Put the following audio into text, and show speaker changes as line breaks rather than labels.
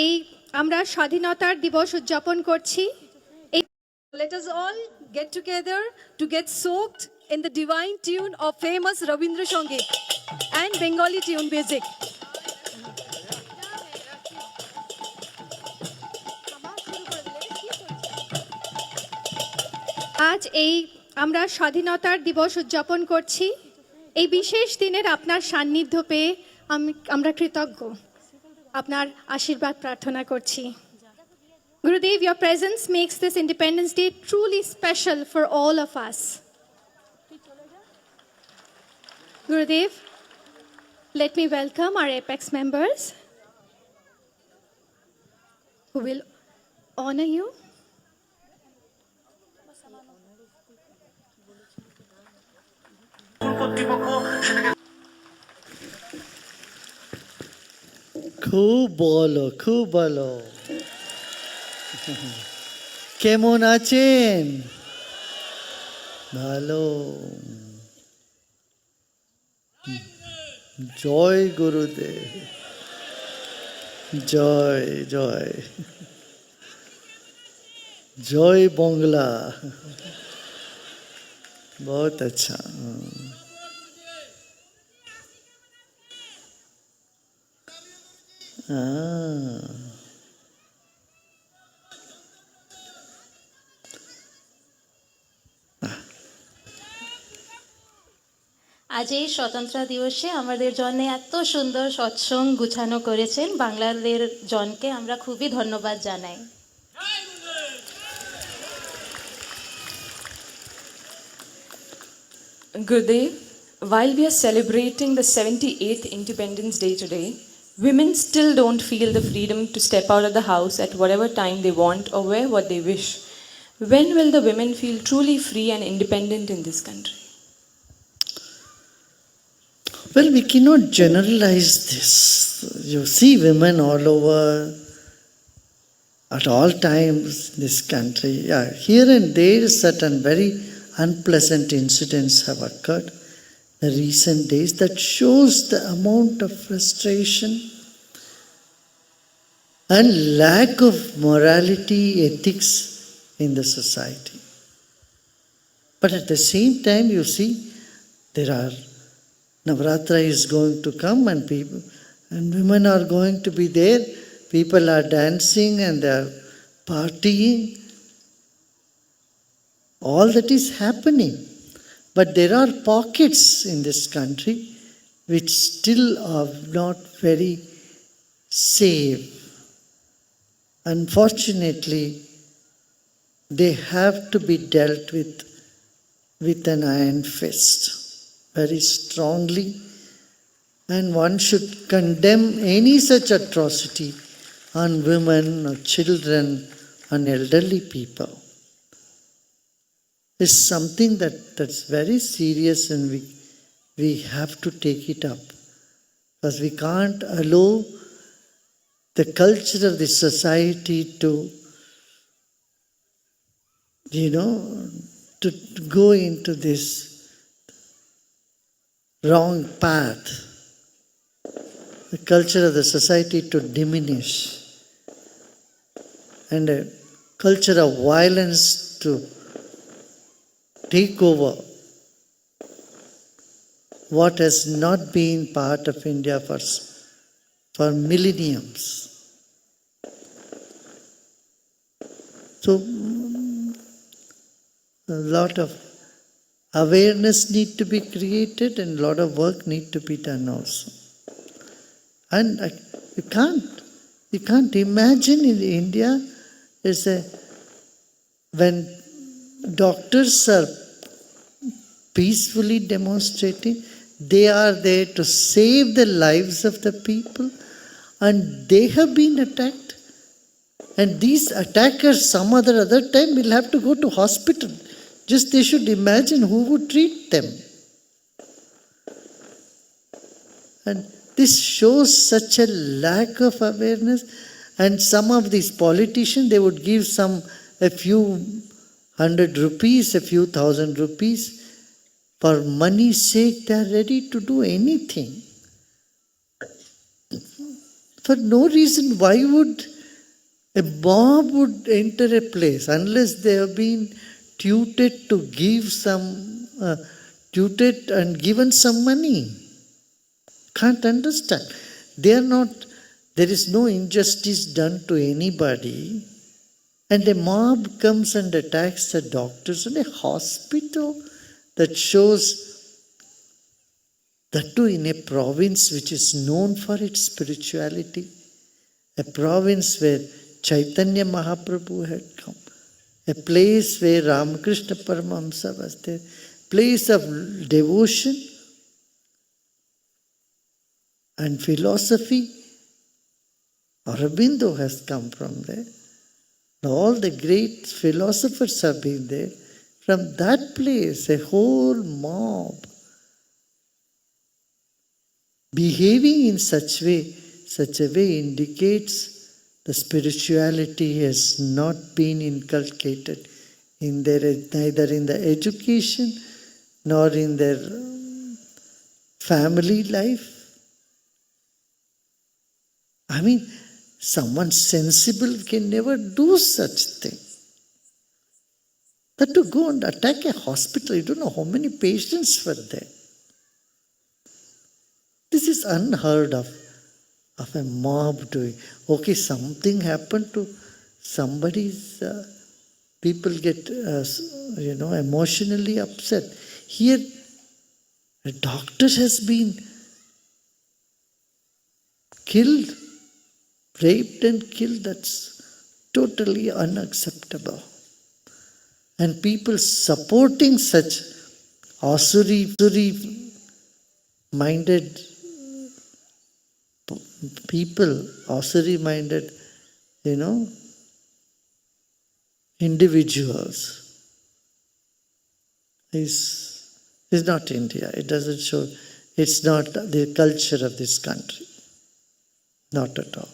এই আমরা স্বাধীনতার দিবস উদযাপন করছি।
Let us all get together to get soaked in the divine tune of famous Rabindra Sangit and Bengali tune music.
আজ আমরা স্বাধীনতার দিবস উদযাপন করছি। এই বিশেষ দিনের আপনার সান্নিধ্য পেয়ে আমরা কৃতজ্ঞ। আপনার আশীর্বাদ প্রার্থনা করছি। Gurudev, your presence makes this Independence Day truly special for all of us. Gurudev, let me welcome our Apex members who will honor you.
খুব ভালো। কেমন আছেন? ভালো। জয় গুরুদেব, জয় জয় জয় বাংলা। बहुत अच्छा।
আজ এই স্বতন্ত্র দিবসে আমাদের জন্য এত সুন্দর সৎসঙ্গ গুছানো করেছেন বাংলাদেশ জনকে আমরা খুবই ধন্যবাদ জানাই।
Gurudev, while we are celebrating the 78th Independence Day today, women still don't feel the freedom to step out of the house at whatever time they want or wear what they wish. When will the women feel truly free and independent in this country?
Well, we cannot generalize this. You see women all over, at all times in this country. Yeah, here and there certain very unpleasant incidents have occurred in recent days that shows the amount of frustration and lack of morality, ethics in the society. But at the same time, you see, there are Navratra is going to come and people and women are going to be there. People are dancing and they are partying. All that is happening. But there are pockets in this country which still are not very safe. Unfortunately, they have to be dealt with an iron fist, very strongly, and one should condemn any such atrocity on women or children, on elderly people. It's something that's very serious and we have to take it up, because we can't allow the culture of the society to go into this wrong path, the culture of the society to diminish, and a culture of violence to take over what has not been part of India for millenniums. So, a lot of awareness need to be created and a lot of work need to be done also. And you can't imagine in India when doctors are peacefully demonstrating, they are there to save the lives of the people, and they have been attacked. And these attackers some other time will have to go to hospital. Just they should imagine who would treat them. And this shows such a lack of awareness. And some of these politicians, they would give a few 100 rupees, a few thousand rupees. For money's sake, they are ready to do anything. For no reason, why would a mob would enter a place unless they have been tutored to give some, tutored and given some money? Can't understand. They are not, there is no injustice done to anybody. And a mob comes and attacks the doctors in a hospital. That shows, that too in a province which is known for its spirituality. A province where Chaitanya Mahaprabhu had come. A place where Ramakrishna Paramahamsa was there. Place of devotion and philosophy. Aurobindo has come from there. All the great philosophers have been there. From that place, a whole mob behaving in such a way indicates the spirituality has not been inculcated in their, neither in the education nor in their family life. I mean, someone sensible can never do such thing. But to go and attack a hospital, you don't know how many patients were there. This is unheard of a mob doing. Okay, something happened to somebody's, people get, emotionally upset. Here, a doctor has been killed, raped and killed. That's totally unacceptable. And people supporting such asuri-minded people, asuri-minded, individuals is not India. It doesn't show, it's not the culture of this country. Not at all.